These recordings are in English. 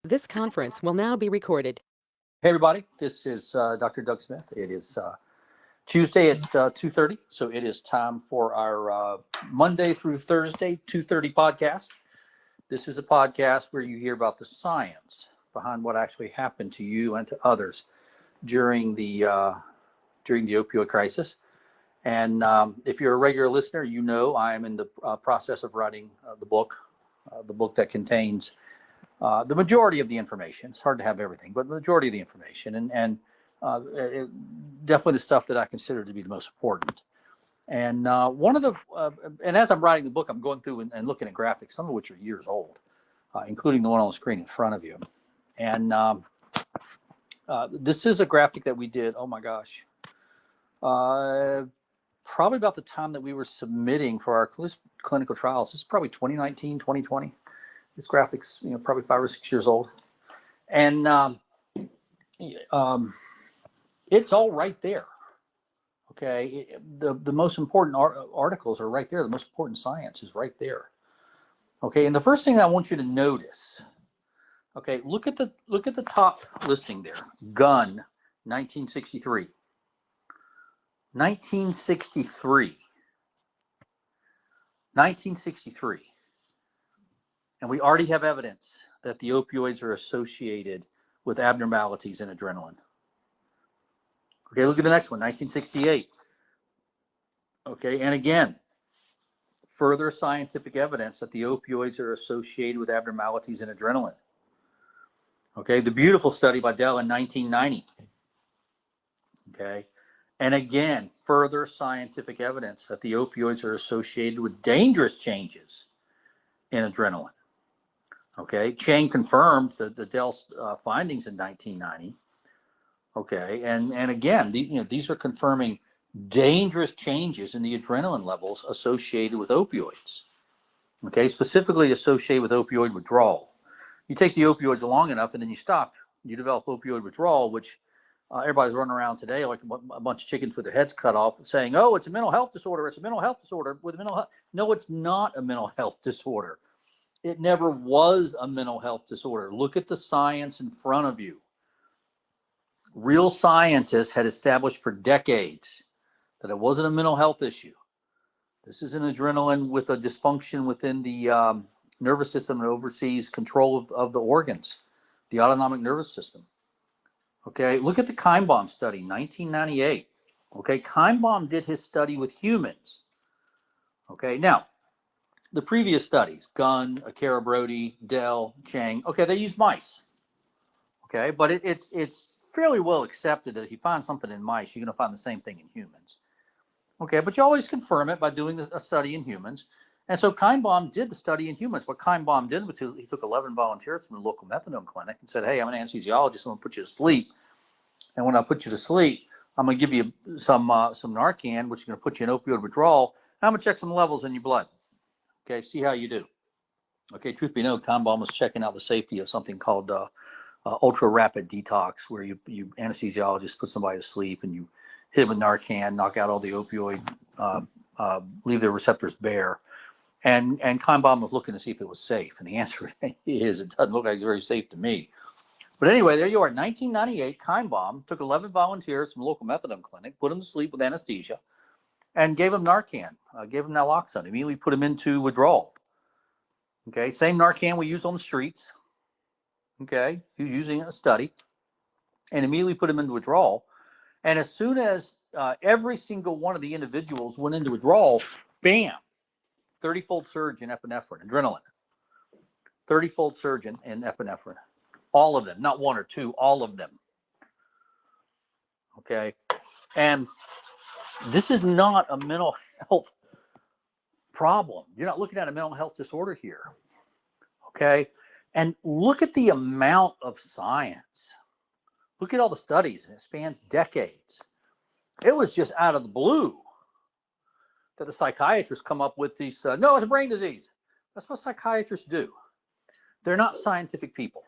This conference will now be recorded. Hey everybody, this is Dr. Doug Smith. It is Tuesday at 2:30, so it is time for our Monday through Thursday 2:30 podcast. This is a podcast where you hear about the science behind what actually happened to you and to others during the opioid crisis. And if you're a regular listener, you know I am in the process of writing the book that contains the majority of the information. It's hard to have everything, but the majority of the information, and definitely the stuff that I consider to be the most important. And and as I'm writing the book, I'm going through and looking at graphics, some of which are years old, including the one on the screen in front of you. And this is a graphic that we did, oh my gosh, probably about the time that we were submitting for our clinical trials. This is probably 2019, 2020. This graphic's, probably 5 or 6 years old, and it's all right there. Okay, the most important articles are right there. The most important science is right there. Okay, and the first thing I want you to notice, okay, look at the top listing there. Gun, 1963. 1963. 1963. And we already have evidence that the opioids are associated with abnormalities in adrenaline. Okay, look at the next one, 1968. Okay, and again, further scientific evidence that the opioids are associated with abnormalities in adrenaline. Okay, the beautiful study by Dell in 1990. Okay, and again, further scientific evidence that the opioids are associated with dangerous changes in adrenaline. Okay, Chang confirmed the Dell's findings in 1990. Okay, and again, these are confirming dangerous changes in the adrenaline levels associated with opioids. Okay, specifically associated with opioid withdrawal. You take the opioids long enough and then you stop. You develop opioid withdrawal, which everybody's running around today like a bunch of chickens with their heads cut off, saying, "Oh, it's a mental health disorder. It's a mental health disorder with mental health." No, it's not a mental health disorder. It never was a mental health disorder. Look at the science in front of you. Real scientists had established for decades that it wasn't a mental health issue. This is an adrenaline with a dysfunction within the nervous system that oversees control of the organs, the autonomic nervous system. Okay, look at the Kinebaum study, 1998. Okay, Kinebaum did his study with humans. Okay, now, the previous studies, Gunn, Akara Brody, Dell, Chang, okay, they used mice. Okay, but it's fairly well accepted that if you find something in mice, you're going to find the same thing in humans. Okay, but you always confirm it by doing a study in humans. And so Kinebaum did the study in humans. What Kinebaum did was he took 11 volunteers from the local methadone clinic and said, "Hey, I'm an anesthesiologist. I'm going to put you to sleep. And when I put you to sleep, I'm going to give you some Narcan, which is going to put you in opioid withdrawal. I'm going to check some levels in your blood. Okay, see how you do." Okay, truth be known, Kinebaum was checking out the safety of something called ultra rapid detox, where you anesthesiologists put somebody to sleep and you hit them with Narcan, knock out all the opioid, leave their receptors bare. And Kinebaum was looking to see if it was safe, and the answer is it doesn't look like it's very safe to me. But anyway, there you are. 1998, Kinebaum took 11 volunteers from a local methadone clinic, put them to sleep with anesthesia, and gave them Narcan, gave them naloxone, immediately put them into withdrawal. Okay, same Narcan we use on the streets. Okay, he was using it in a study, and immediately put them into withdrawal. And as soon as every single one of the individuals went into withdrawal, bam, 30-fold surge in epinephrine, adrenaline. 30-fold surge in epinephrine. All of them, not one or two, all of them. Okay, and this is not a mental health problem. You're not looking at a mental health disorder here. Okay, and look at the amount of science. Look at all the studies, and it spans decades. It was just out of the blue that the psychiatrists come up with these, no, it's a brain disease. That's what psychiatrists do. They're not scientific people.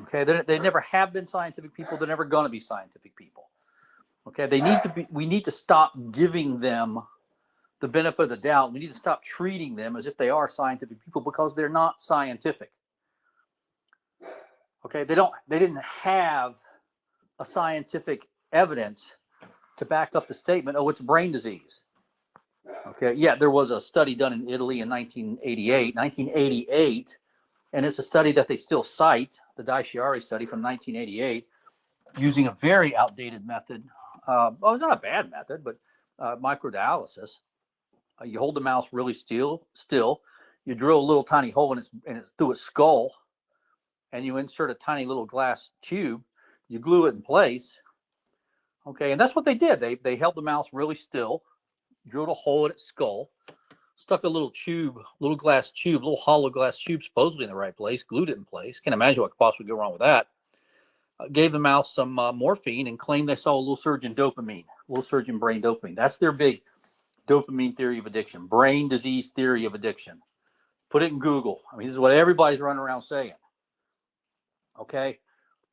Okay, they never have been scientific people. They're never going to be scientific people. Okay, we need to stop giving them the benefit of the doubt. We need to stop treating them as if they are scientific people, because they're not scientific. Okay, they didn't have a scientific evidence to back up the statement, oh, it's brain disease. Okay, yeah, there was a study done in Italy in 1988, and it's a study that they still cite, the Daishiari study from 1988, using a very outdated method. Well, it's not a bad method, but microdialysis. You hold the mouse really still, you drill a little tiny hole in through its skull, and you insert a tiny little glass tube, you glue it in place. Okay, and that's what they did. They held the mouse really still, drilled a hole in its skull, stuck a little glass tube, little hollow glass tube, supposedly in the right place, glued it in place. Can't imagine what could possibly go wrong with that. Gave the mouse some morphine and claimed they saw a little surge in dopamine, a little surge in brain dopamine. That's their big dopamine theory of addiction, brain disease theory of addiction. Put it in Google. I mean, this is what everybody's running around saying. Okay,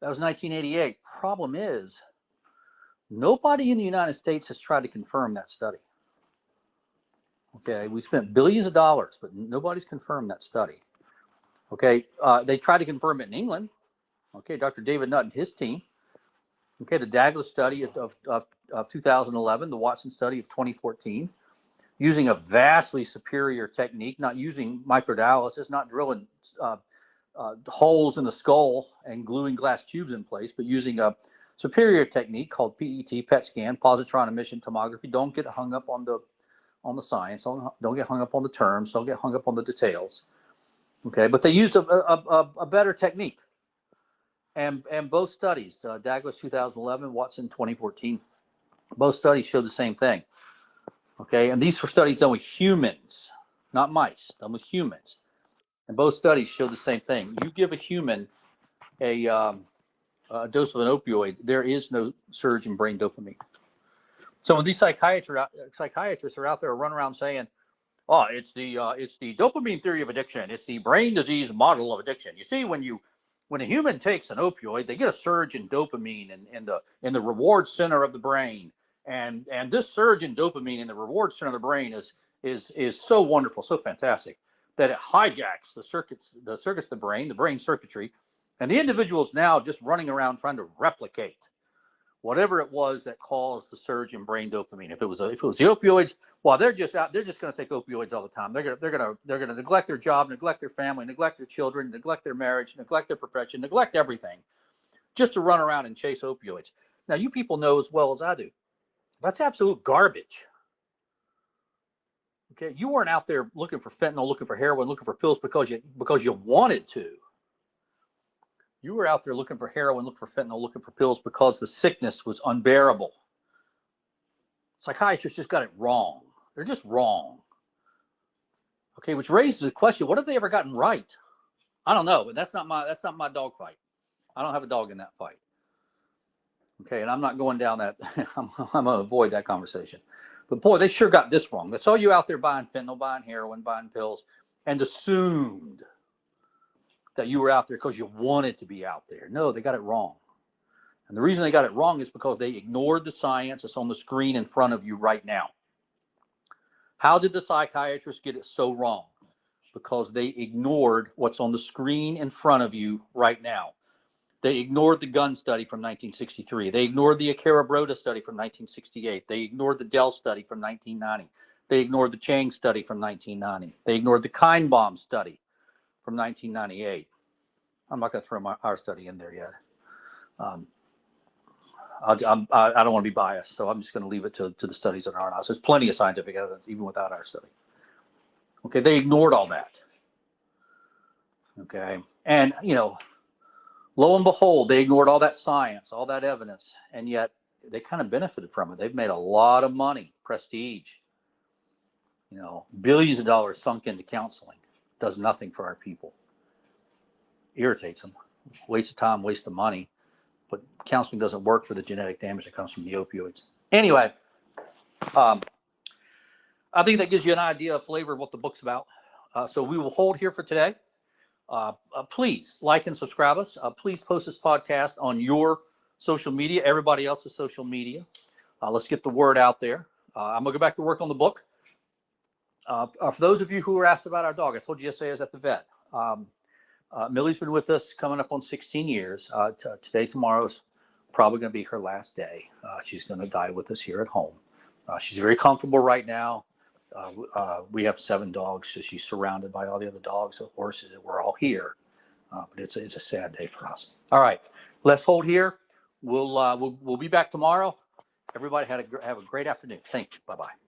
that was 1988. Problem is, nobody in the United States has tried to confirm that study. Okay, we spent billions of dollars, but nobody's confirmed that study. Okay, they tried to confirm it in England. Okay, Dr. David Nutt and his team. Okay, the Douglas study of 2011, the Watson study of 2014, using a vastly superior technique, not using microdialysis, not drilling holes in the skull and gluing glass tubes in place, but using a superior technique called PET, PET scan, positron emission tomography. Don't get hung up on the science. Don't get hung up on the terms. Don't get hung up on the details. Okay, but they used a better technique. And both studies, Douglas 2011, Watson 2014, both studies showed the same thing. Okay, and these were studies done with humans, not mice, done with humans. And both studies showed the same thing. You give a human a dose of an opioid, there is no surge in brain dopamine. So when these psychiatrists are out there running around saying, oh, it's the dopamine theory of addiction, it's the brain disease model of addiction. You see, when a human takes an opioid, they get a surge in dopamine in the reward center of the brain, and this surge in dopamine in the reward center of the brain is so wonderful, so fantastic, that it hijacks the circuits of the brain circuitry, and the individual is now just running around trying to replicate whatever it was that caused the surge in brain dopamine. If it was the opioids, well, they're just going to take opioids all the time. They're going to neglect their job, neglect their family, neglect their children, neglect their marriage, neglect their profession, neglect everything, just to run around and chase opioids. Now, you people know as well as I do, that's absolute garbage. Okay, you weren't out there looking for fentanyl, looking for heroin, looking for pills because you wanted to. You were out there looking for heroin, looking for fentanyl, looking for pills because the sickness was unbearable. Psychiatrists just got it wrong. They're just wrong. Okay, which raises the question: what have they ever gotten right? I don't know, but that's not my dog fight. I don't have a dog in that fight. Okay, and I'm not going down that. I'm going to avoid that conversation. But boy, they sure got this wrong. They saw you out there buying fentanyl, buying heroin, buying pills, and assumed that you were out there because you wanted to be out there. No, they got it wrong. And the reason they got it wrong is because they ignored the science that's on the screen in front of you right now. How did the psychiatrists get it so wrong? Because they ignored what's on the screen in front of you right now. They ignored the gun study from 1963. They ignored the Akara-Broda study from 1968. They ignored the Dell study from 1990. They ignored the Chang study from 1990. They ignored the Kindbaum study from 1998. I'm not going to throw our study in there yet. I don't want to be biased, so I'm just going to leave it to the studies that are not. There's plenty of scientific evidence, even without our study. Okay, they ignored all that. Okay, and lo and behold, they ignored all that science, all that evidence, and yet they kind of benefited from it. They've made a lot of money, prestige. Billions of dollars sunk into counseling. Does nothing for our people. Irritates them. Waste of time, waste of money. But counseling doesn't work for the genetic damage that comes from the opioids. Anyway, I think that gives you an idea, a flavor of what the book's about. So we will hold here for today. Please like and subscribe us. Please post this podcast on your social media, everybody else's social media. Let's get the word out there. I'm going to go back to work on the book. For those of you who were asked about our dog, I told you yesterday I was at the vet. Millie's been with us coming up on 16 years. Today, tomorrow's probably going to be her last day. She's going to die with us here at home. She's very comfortable right now. We have 7 dogs, so she's surrounded by all the other dogs and horses, and we're all here. But it's a sad day for us. All right, let's hold here. We'll be back tomorrow. Everybody have a great afternoon. Thank you. Bye-bye.